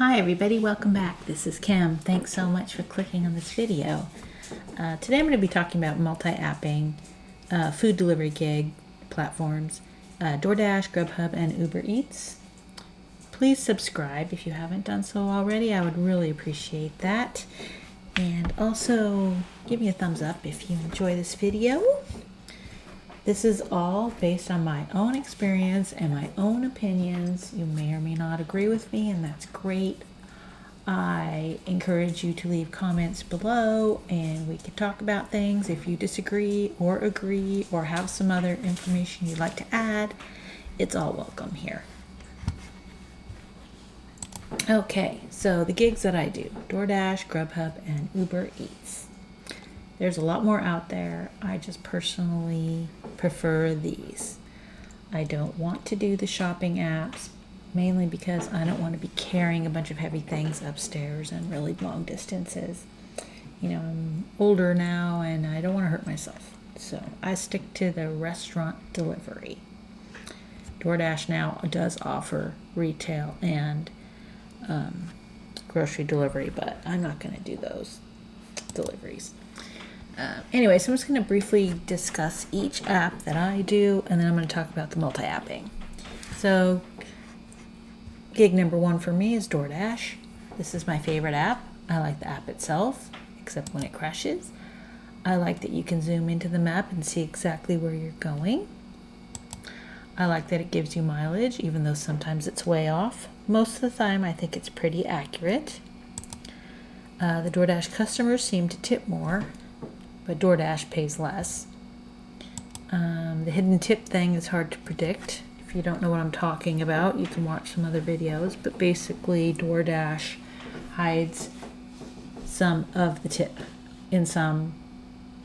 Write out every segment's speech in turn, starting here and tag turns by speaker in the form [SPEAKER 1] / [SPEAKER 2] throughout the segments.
[SPEAKER 1] Hi everybody, welcome back. This is Kim. Thanks so much for clicking on this video. Today I'm going to be talking about multi-apping food delivery gig platforms, Doordash, Grubhub, and Uber Eats. Please subscribe if you haven't done so already. I would really appreciate that. And also give me a thumbs up if you enjoy this video. This is all based on my own experience and my own opinions. You may or may not agree with me, and that's great. I encourage you to leave comments below and we can talk about things. If you disagree or agree or have some other information you'd like to add, it's all welcome here. Okay, so the gigs that I do, DoorDash, Grubhub, and Uber Eats. There's a lot more out there. I just personally prefer these. I don't want to do the shopping apps, mainly because I don't want to be carrying a bunch of heavy things upstairs and really long distances. You know, I'm older now and I don't want to hurt myself. So I stick to the restaurant delivery. DoorDash now does offer retail and grocery delivery, but I'm not going to do those deliveries. Anyway, so I'm just going to briefly discuss each app that I do, and then I'm going to talk about the multi-apping. So, gig number one for me is DoorDash. This is my favorite app. I like the app itself, except when it crashes. I like that you can zoom into the map and see exactly where you're going. I like that it gives you mileage, even though sometimes it's way off. Most of the time, I think it's pretty accurate. The DoorDash customers seem to tip more, but DoorDash pays less. The hidden tip thing is hard to predict. If you don't know what I'm talking about, you can watch some other videos, but basically DoorDash hides some of the tip in some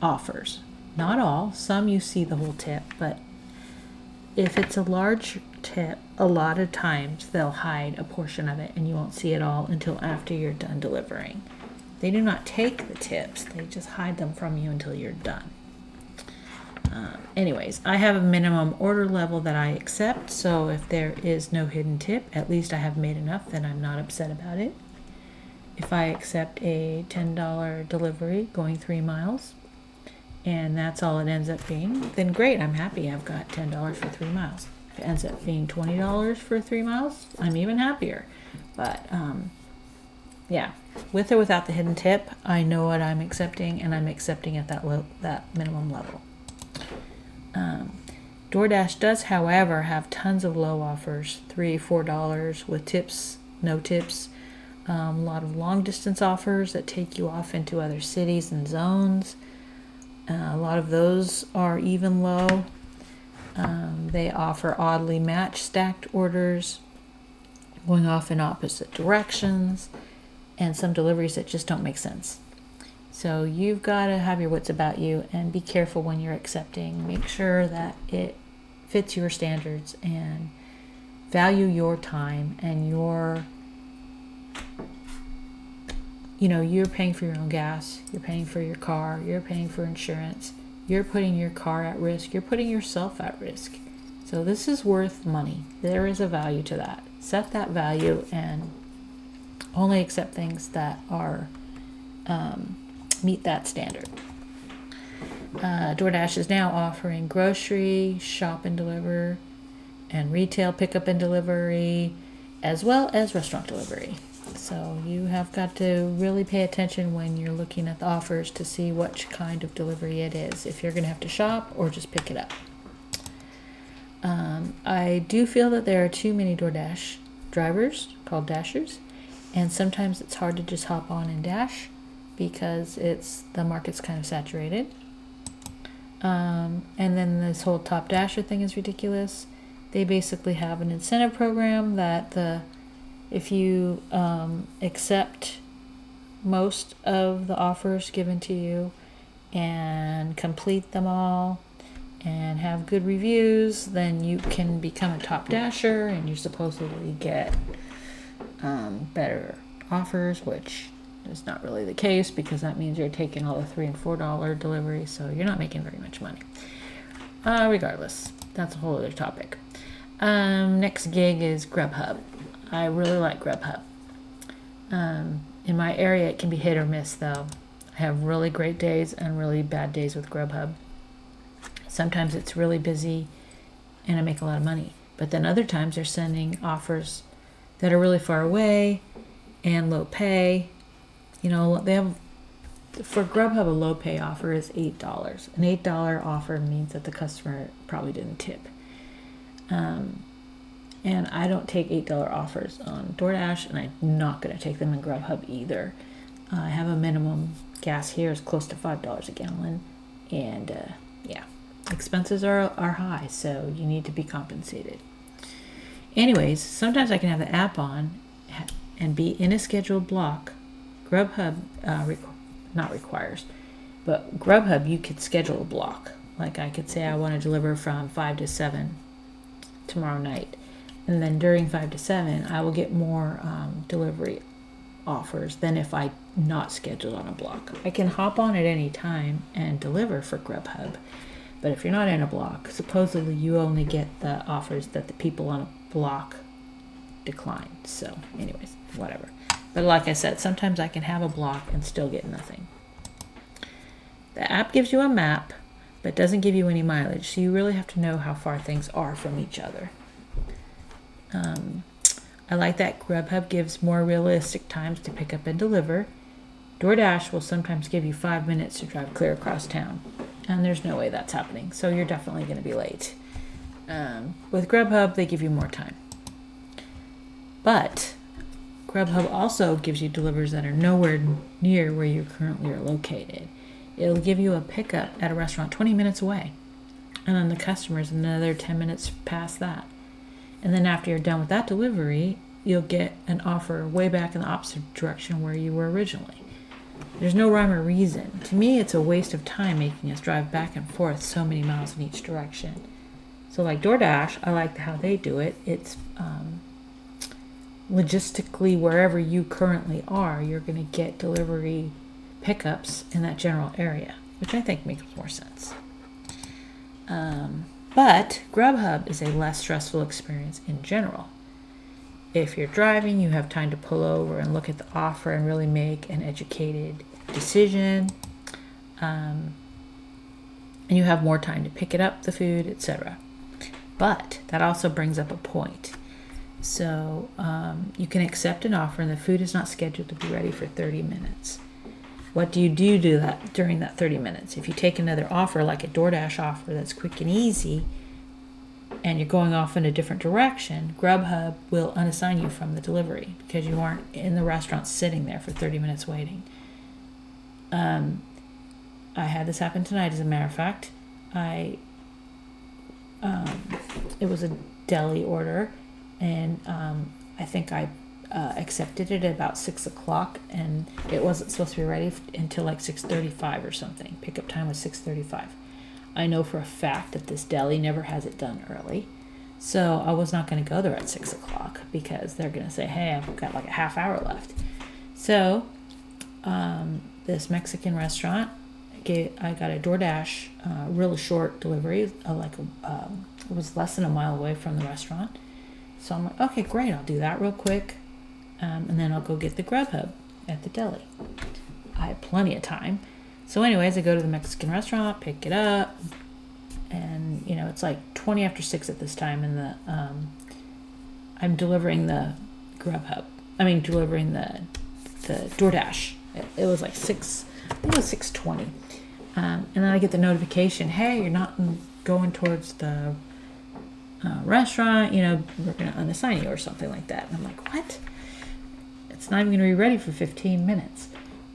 [SPEAKER 1] offers. Not all, some you see the whole tip, but if it's a large tip, a lot of times they'll hide a portion of it and you won't see it all until after you're done delivering. They do not take the tips, they just hide them from you until you're done. Anyways, I have a minimum order level that I accept, so if there is no hidden tip, at least I have made enough, then I'm not upset about it. If I accept a $10 delivery going 3 miles, and that's all it ends up being, then great, I'm happy I've got $10 for 3 miles. If it ends up being $20 for 3 miles, I'm even happier. But yeah, with or without the hidden tip, I know what I'm accepting, and I'm accepting at that minimum level. DoorDash does, however, have tons of low offers, $3, $4 with tips, no tips. A lot of long distance offers that take you off into other cities and zones. A lot of those are even low. They offer oddly matched stacked orders, going off in opposite directions, and some deliveries that just don't make sense. So you've got to have your wits about you and be careful when you're accepting. Make sure that it fits your standards and value your time and you're paying for your own gas, you're paying for your car, you're paying for insurance, you're putting your car at risk, you're putting yourself at risk. So this is worth money. There is a value to that. Set that value and only accept things that are meet that standard. DoorDash is now offering grocery, shop and deliver, and retail pickup and delivery, as well as restaurant delivery. So you have got to really pay attention when you're looking at the offers to see which kind of delivery it is, if you're going to have to shop or just pick it up. I do feel that there are too many DoorDash drivers called dashers, and sometimes it's hard to just hop on and dash because the market's kind of saturated. And then this whole top dasher thing is ridiculous. They basically have an incentive program that if you accept most of the offers given to you and complete them all and have good reviews, then you can become a top dasher and you supposedly get better offers, which is not really the case because that means you're taking all the $3 and $4 deliveries, so you're not making very much money. Regardless, that's a whole other topic. Next gig is Grubhub. I really like Grubhub. In my area, it can be hit or miss, though. I have really great days and really bad days with Grubhub. Sometimes it's really busy and I make a lot of money. But then other times they're sending offers that are really far away and low pay. They have, for Grubhub, a low pay offer is $8. An $8 offer means that the customer probably didn't tip. And I don't take $8 offers on DoorDash, and I'm not going to take them in Grubhub either. I have a minimum. Gas here is close to $5 a gallon, and expenses are high, so you need to be compensated. Anyways, sometimes I can have the app on and be in a scheduled block. Grubhub not requires, but Grubhub you could schedule a block. Like I could say I want to deliver from 5 to 7 tomorrow night, and then during 5 to 7 I will get more delivery offers than if I not scheduled on a block. I can hop on at any time and deliver for Grubhub, but if you're not in a block, supposedly you only get the offers that the people on a block decline. So anyways, whatever. But like I said, sometimes I can have a block and still get nothing. The app gives you a map, but doesn't give you any mileage, so you really have to know how far things are from each other. I like that Grubhub gives more realistic times to pick up and deliver. DoorDash will sometimes give you 5 minutes to drive clear across town, and there's no way that's happening, so you're definitely going to be late. With Grubhub, they give you more time. But Grubhub also gives you deliveries that are nowhere near where you currently are located. It'll give you a pickup at a restaurant 20 minutes away, and then the customer's another 10 minutes past that. And then after you're done with that delivery, you'll get an offer way back in the opposite direction where you were originally. There's no rhyme or reason. To me, it's a waste of time making us drive back and forth so many miles in each direction. So like DoorDash, I like how they do it. It's logistically, wherever you currently are, you're going to get delivery pickups in that general area, which I think makes more sense. But Grubhub is a less stressful experience in general. If you're driving, you have time to pull over and look at the offer and really make an educated decision. And you have more time to pick it up, the food, etc. But that also brings up a point. So you can accept an offer and the food is not scheduled to be ready for 30 minutes. What do that during that 30 minutes? If you take another offer, like a DoorDash offer that's quick and easy, and you're going off in a different direction, Grubhub will unassign you from the delivery because you aren't in the restaurant sitting there for 30 minutes waiting. I had this happen tonight, as a matter of fact. It was a deli order, and I think I accepted it at about 6 o'clock, and it wasn't supposed to be ready until like 6:35 or something. Pickup time was 6:35. I know for a fact that this deli never has it done early, so I was not going to go there at 6 o'clock because they're going to say, hey, I've got like a half hour left. So this Mexican restaurant, I got a DoorDash really short delivery, it was less than a mile away from the restaurant. So I'm like, okay, great, I'll do that real quick. And then I'll go get the Grubhub at the deli. I had plenty of time. So anyways, I go to the Mexican restaurant, pick it up, and it's like 20 after 6 at this time, and I'm delivering the delivering the DoorDash. It was like 6, I think it was 6:20. And then I get the notification, hey, you're not going towards the restaurant, we're going to unassign you or something like that. And I'm like, what? It's not even going to be ready for 15 minutes.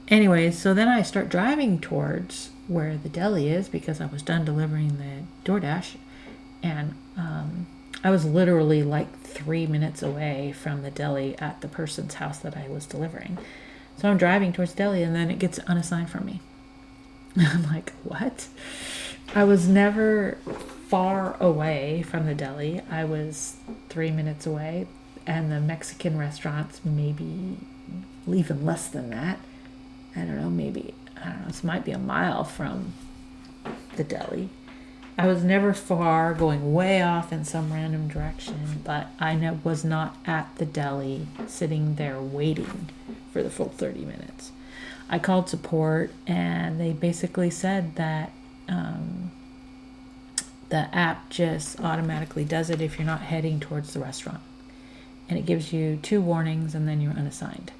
[SPEAKER 1] Anyways, so then I start driving towards where the deli is because I was done delivering the DoorDash, and I was literally like 3 minutes away from the deli at the person's house that I was delivering. So I'm driving towards the deli, and then it gets unassigned from me. I'm like, what? I was never far away from the deli. I was 3 minutes away, and the Mexican restaurants maybe even less than that. This might be a mile from the deli. I was never far, going way off in some random direction, but I was not at the deli sitting there waiting for the full 30 minutes. I called support and they basically said that the app just automatically does it if you're not heading towards the restaurant. And it gives you 2 warnings and then you're unassigned.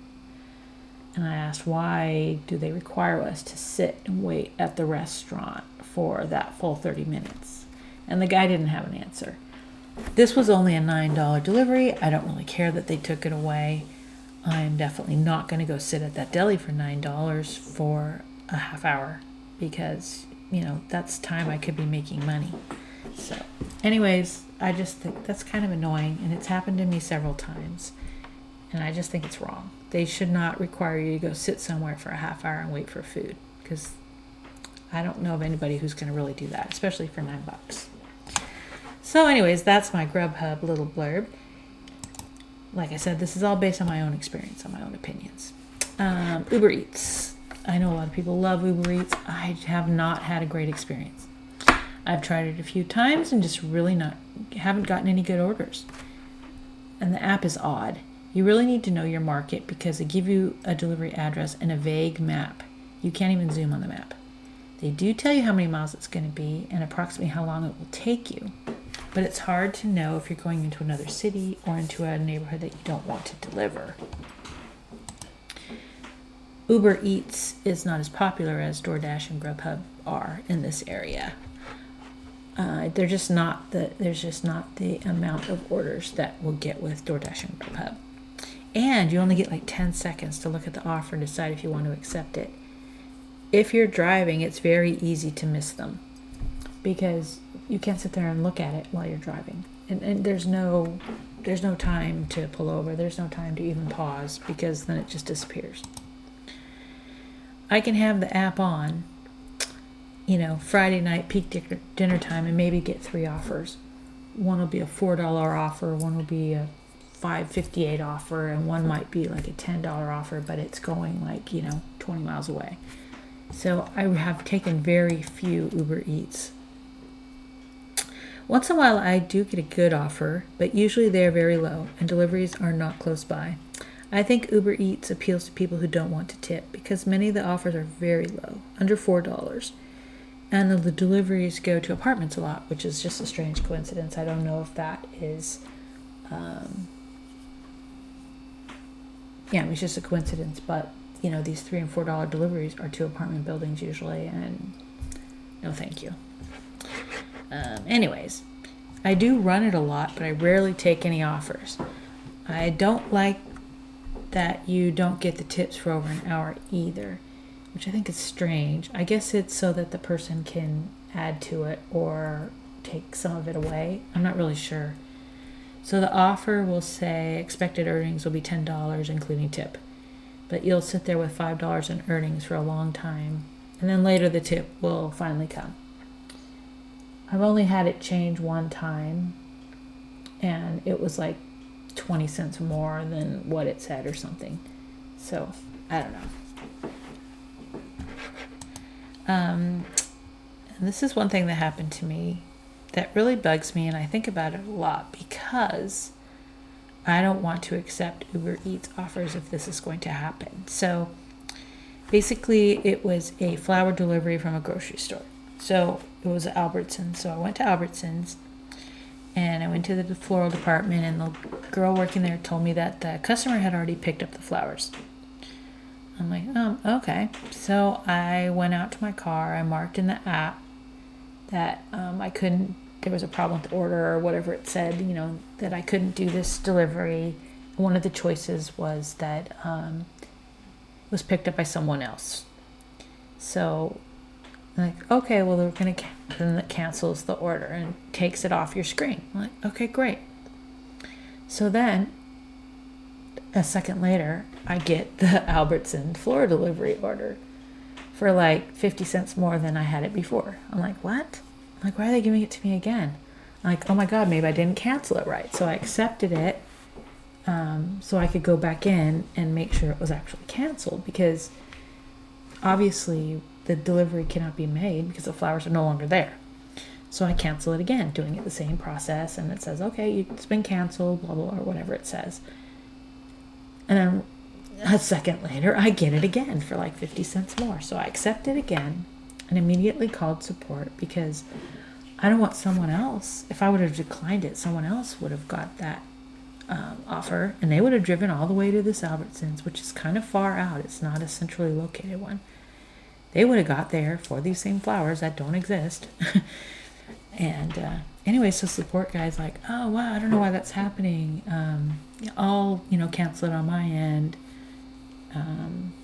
[SPEAKER 1] And I asked, why do they require us to sit and wait at the restaurant for that full 30 minutes? And the guy didn't have an answer. This was only a $9 delivery. I don't really care that they took it away. I'm definitely not going to go sit at that deli for $9 for a half hour because, that's time I could be making money. So anyways, I just think that's kind of annoying, and it's happened to me several times. And I just think it's wrong. They should not require you to go sit somewhere for a half hour and wait for food, because I don't know of anybody who's going to really do that, especially for $9. So anyways, that's my Grubhub little blurb. Like I said, this is all based on my own experience, on my own opinions. Uber Eats. I know a lot of people love Uber Eats. I have not had a great experience. I've tried it a few times and just really haven't gotten any good orders. And the app is odd. You really need to know your market because they give you a delivery address and a vague map. You can't even zoom on the map. They do tell you how many miles it's going to be and approximately how long it will take you. But it's hard to know if you're going into another city or into a neighborhood that you don't want to deliver. Uber Eats is not as popular as Doordash and Grubhub are in this area. There's just not the amount of orders that we'll get with Doordash and Grubhub. And you only get like 10 seconds to look at the offer and decide if you want to accept it. If you're driving, it's very easy to miss them because you can't sit there and look at it while you're driving. And there's no time to pull over. There's no time to even pause because then it just disappears. I can have the app on, Friday night peak dinner time and maybe get 3 offers. One will be a $4 offer, one will be a $5.58 offer, and one might be like a $10 offer, but it's going 20 miles away. So I have taken very few Uber Eats. Once in a while I do get a good offer, but usually they are very low and deliveries are not close by. I think Uber Eats appeals to people who don't want to tip because many of the offers are very low, under $4. And the deliveries go to apartments a lot, which is just a strange coincidence. I don't know if that is, it's just a coincidence. But, these $3 and $4 deliveries are to apartment buildings usually, and no thank you. Anyways, I do run it a lot, but I rarely take any offers. I don't like that you don't get the tips for over an hour either, which I think is strange. I guess it's so that the person can add to it or take some of it away. I'm not really sure. So the offer will say expected earnings will be $10, including tip. But you'll sit there with $5 in earnings for a long time, and then later the tip will finally come. I've only had it change one time, and it was like 20 cents more than what it said or something. So, I don't know. And this is one thing that happened to me that really bugs me, and I think about it a lot because I don't want to accept Uber Eats offers if this is going to happen. So basically it was a flower delivery from a grocery store. So it was Albertsons. So I went to Albertsons and I went to the floral department, and the girl working there told me that the customer had already picked up the flowers. I'm like, okay. So I went out to my car. I marked in the app that there was a problem with the order or whatever it said, that I couldn't do this delivery. One of the choices was that it was picked up by someone else. So I'm like, okay, well, then it cancels the order and takes it off your screen. I'm like, okay, great. So then a second later, I get the Albertson floor delivery order for like 50 cents more than I had it before. I'm like, what? I'm like, why are they giving it to me again? I'm like, oh my God, maybe I didn't cancel it right. So I accepted it so I could go back in and make sure it was actually canceled, because obviously the delivery cannot be made because the flowers are no longer there. So I cancel it again, doing it the same process, and it says, okay, it's been canceled, blah, blah, blah, or whatever it says. And then a second later, I get it again for like 50 cents more. So I accept it again and immediately called support because I don't want someone else. If I would have declined it, someone else would have got that offer, and they would have driven all the way to this Albertsons, which is kind of far out. It's not a centrally located one. They would have got there for these same flowers that don't exist. And anyway, so support guy's like, oh, wow, I don't know why that's happening. I'll, cancel it on my end.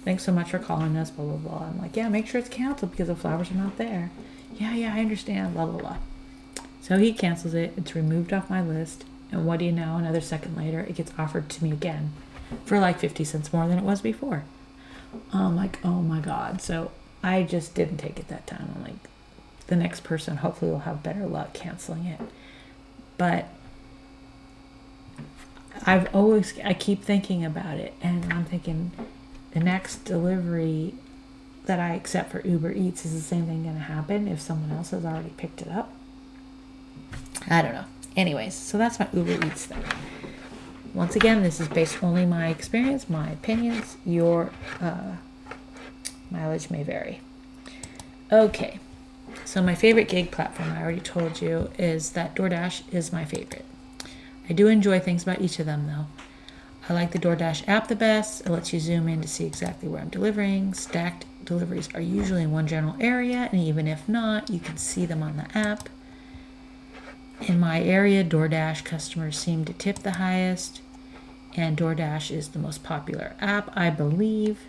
[SPEAKER 1] Thanks so much for calling us, blah, blah, blah. I'm like, yeah, make sure it's canceled because the flowers are not there. Yeah, I understand, blah, blah, blah. So he cancels it. It's removed off my list. And what do you know? Another second later, it gets offered to me again for like 50 cents more than it was before. I'm like, oh my God. So I just didn't take it that time. I'm like, the next person hopefully will have better luck canceling it. But I keep thinking about it, and I'm thinking the next delivery that I accept for Uber Eats, is the same thing going to happen if someone else has already picked it up? I don't know. Anyways, so that's my Uber Eats thing. Once again, this is based only my experience, my opinions. Your mileage may vary. Okay, so my favorite gig platform, I already told you, is that Doordash is my favorite. I do enjoy things about each of them, though. I like the Doordash app the best. It lets you zoom in to see exactly where I'm delivering. Stacked deliveries are usually in one general area, and even if not, you can see them on the app. In my area, Doordash customers seem to tip the highest, and Doordash is the most popular app, I believe.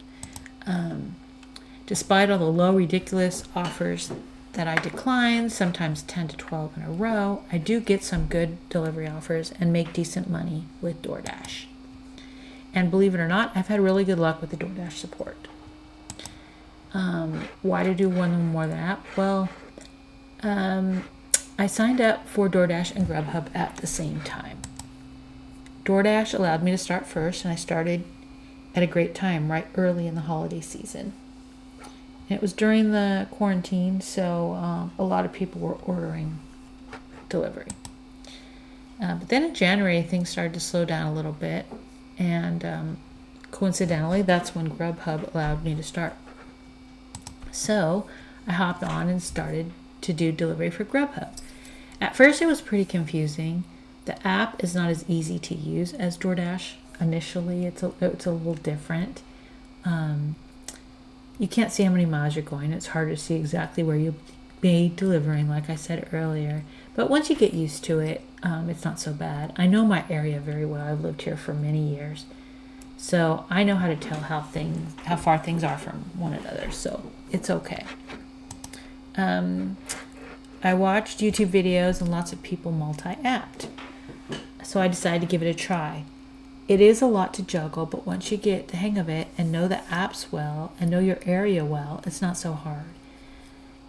[SPEAKER 1] Despite all the low, ridiculous offers that I decline, sometimes 10 to 12 in a row, I do get some good delivery offers and make decent money with Doordash. And believe it or not, I've had really good luck with the Doordash support. Why to do one more than app? Well, I signed up for Doordash and Grubhub at the same time. Doordash allowed me to start first, and I started at a great time, right early in the holiday season. And it was during the quarantine, so a lot of people were ordering delivery. But then in January, things started to slow down a little bit, and coincidentally, that's when Grubhub allowed me to start. So I hopped on and started to do delivery for Grubhub. At first, it was pretty confusing. The app is not as easy to use as DoorDash. Initially, it's a little different. You can't see how many miles you're going. It's hard to see exactly where you'll be delivering, like I said earlier. But once you get used to it, it's not so bad. I know my area very well. I've lived here for many years. So I know how to tell how far things are from one another. So it's okay. I watched YouTube videos and lots of people multi-apped. So I decided to give it a try. It is a lot to juggle, but once you get the hang of it and know the apps well and know your area well, it's not so hard.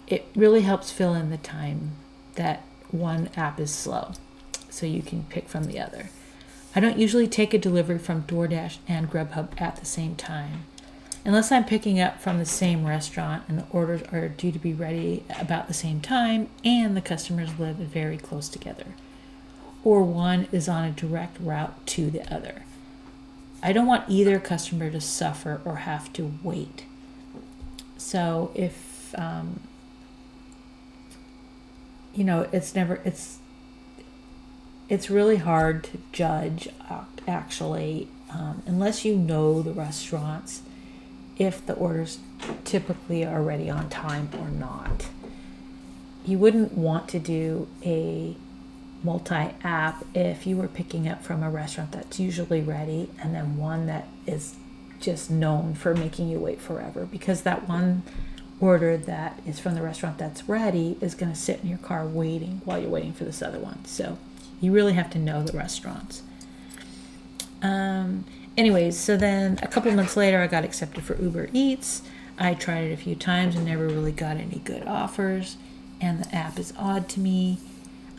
[SPEAKER 1] It really helps fill in the time that one app is slow, so you can pick from the other. I don't usually take a delivery from DoorDash and Grubhub at the same time, unless I'm picking up from the same restaurant and the orders are due to be ready about the same time and the customers live very close together, or one is on a direct route to the other. I don't want either customer to suffer or have to wait. So if it's really hard to judge actually unless you know the restaurants, if the orders typically are ready on time or not. You wouldn't want to do a multi-app if you were picking up from a restaurant that's usually ready and then one that is just known for making you wait forever, because that one order that is from the restaurant that's ready is going to sit in your car waiting while you're waiting for this other one. So you really have to know the restaurants. Anyways, so then a couple months later, I got accepted for Uber Eats. I tried it a few times and never really got any good offers, and the app is odd to me.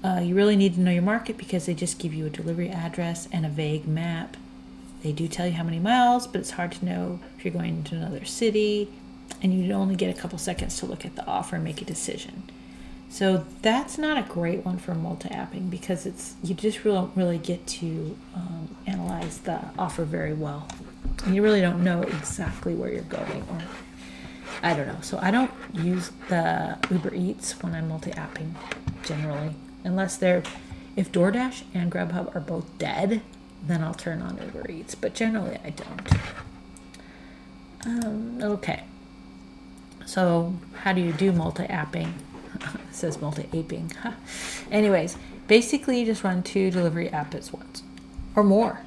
[SPEAKER 1] You really need to know your market because they just give you a delivery address and a vague map. They do tell you how many miles, but it's hard to know if you're going to another city, and you only get a couple seconds to look at the offer and make a decision. So that's not a great one for multi-apping because you just don't really get to analyze the offer very well. And you really don't know exactly where you're going, or I don't know. So I don't use the Uber Eats when I'm multi-apping generally, unless if Doordash and Grubhub are both dead, then I'll turn on Uber Eats. But generally I don't. Okay. So how do you do multi-apping? It says multi-aping. Anyways, basically you just run 2 delivery apps at once or more.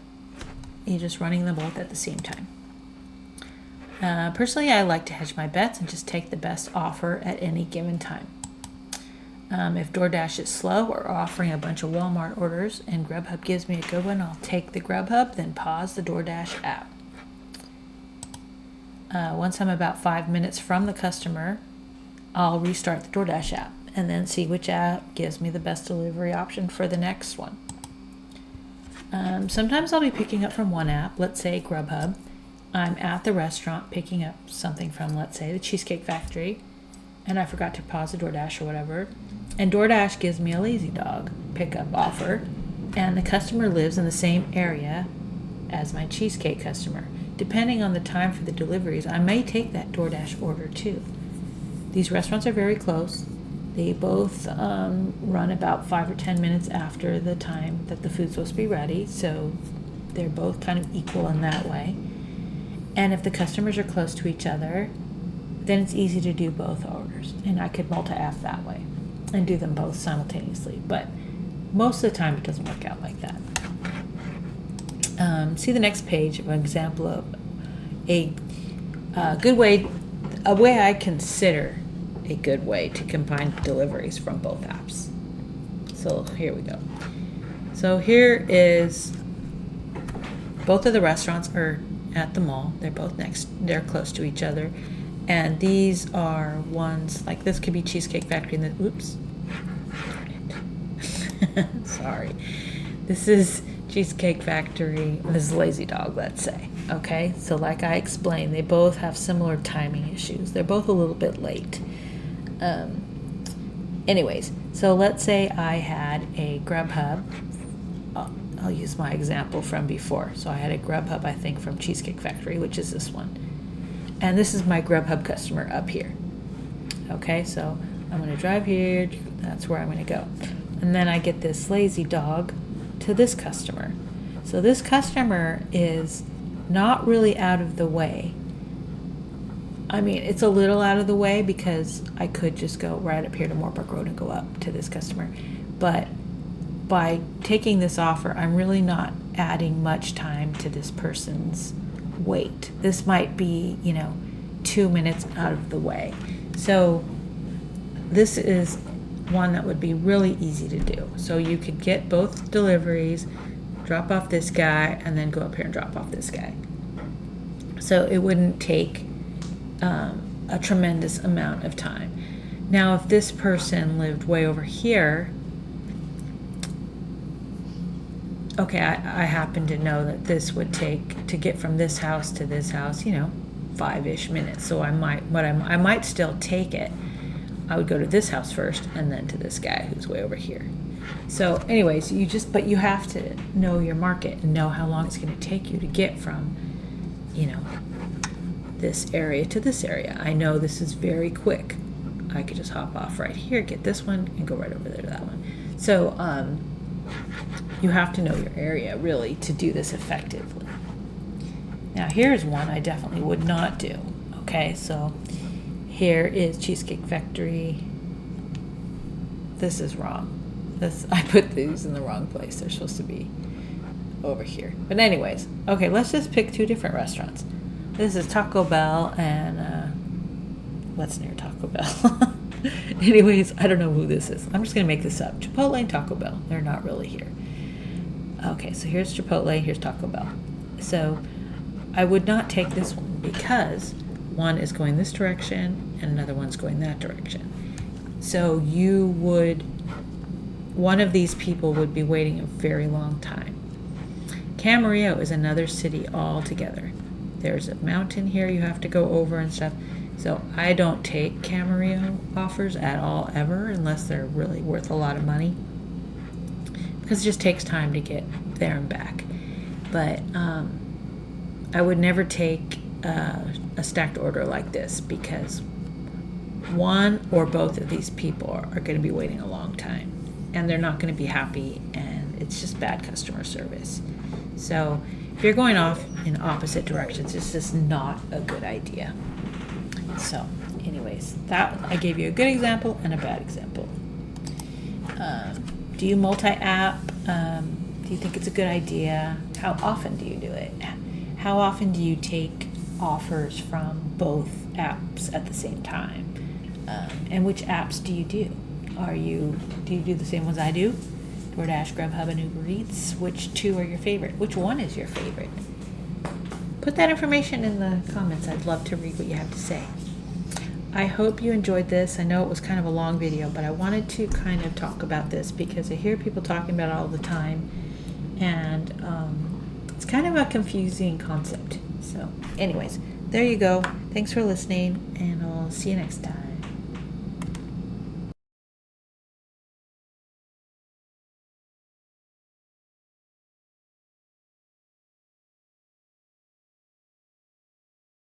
[SPEAKER 1] You're just running them both at the same time. Personally, I like to hedge my bets and just take the best offer at any given time. If DoorDash is slow or offering a bunch of Walmart orders and Grubhub gives me a good one, I'll take the Grubhub, then pause the DoorDash app. Once I'm about 5 minutes from the customer, I'll restart the DoorDash app and then see which app gives me the best delivery option for the next one. Sometimes I'll be picking up from one app, let's say Grubhub. I'm at the restaurant picking up something from, let's say, the Cheesecake Factory, and I forgot to pause the DoorDash or whatever. And DoorDash gives me a Lazy Dog pickup offer, and the customer lives in the same area as my cheesecake customer. Depending on the time for the deliveries, I may take that DoorDash order too. These restaurants are very close. They both run about 5 or 10 minutes after the time that the food's supposed to be ready, so they're both kind of equal in that way. And if the customers are close to each other, then it's easy to do both orders, and I could multi-app that way and do them both simultaneously. But most of the time, it doesn't work out like that. See the next page of an example of a way I consider a good way to combine deliveries from both apps. So here we go. So here is, both of the restaurants are at the mall. They're close to each other. And these are ones, like this could be Cheesecake Factory and oops. Sorry. This is Cheesecake Factory, and this is Lazy Dog, let's say. Okay, so like I explained, they both have similar timing issues. They're both a little bit late. Anyways, so let's say I had a Grubhub. I'll use my example from before. So I had a Grubhub, I think, from Cheesecake Factory, which is this one. And this is my Grubhub customer up here. Okay, so I'm going to drive here. That's where I'm going to go. And then I get this Lazy Dog to this customer. So this customer is not really out of the way. I mean, it's a little out of the way because I could just go right up here to Moorbrook Road and go up to this customer. But by taking this offer, I'm really not adding much time to this person's wait. This might be, 2 minutes out of the way. So this is one that would be really easy to do. So you could get both deliveries, drop off this guy, and then go up here and drop off this guy. So it wouldn't take a tremendous amount of time. Now, if this person lived way over here, okay, I happen to know that this would take, to get from this house to this house, 5-ish minutes. So I might still take it. I would go to this house first and then to this guy who's way over here. So anyways, but you have to know your market and know how long it's going to take you to get from, this area to this area. I know this is very quick. I could just hop off right here, get this one, and go right over there to that one. So you have to know your area, really, to do this effectively. Now, here's one I definitely would not do. Okay, so here is Cheesecake Factory. This is wrong. I put these in the wrong place. They're supposed to be over here. But anyways, okay, let's just pick 2 different restaurants. This is Taco Bell and what's near Taco Bell? Anyways, I don't know who this is. I'm just going to make this up. Chipotle and Taco Bell. They're not really here. Okay, so here's Chipotle, here's Taco Bell. So I would not take this one because one is going this direction and another one's going that direction. So one of these people would be waiting a very long time. Camarillo is another city altogether. There's a mountain here you have to go over and stuff. So I don't take Camarillo offers at all, ever, unless they're really worth a lot of money, because it just takes time to get there and back. But I would never take a stacked order like this, because one or both of these people are going to be waiting a long time, and they're not going to be happy, and it's just bad customer service. So if you're going off in opposite directions, it's just not a good idea. So anyways, that I gave you a good example and a bad example. Do you multi-app? Do you think it's a good idea? How often do you do it? How often do you take offers from both apps at the same time? And which apps do you do? Do you do the same ones I do? Doordash, Grubhub, and Uber Eats. Which two are your favorite? Which one is your favorite? Put that information in the comments. I'd love to read what you have to say. I hope you enjoyed this. I know it was kind of a long video, but I wanted to kind of talk about this because I hear people talking about it all the time, and it's kind of a confusing concept. So anyways, there you go. Thanks for listening, and I'll see you next time.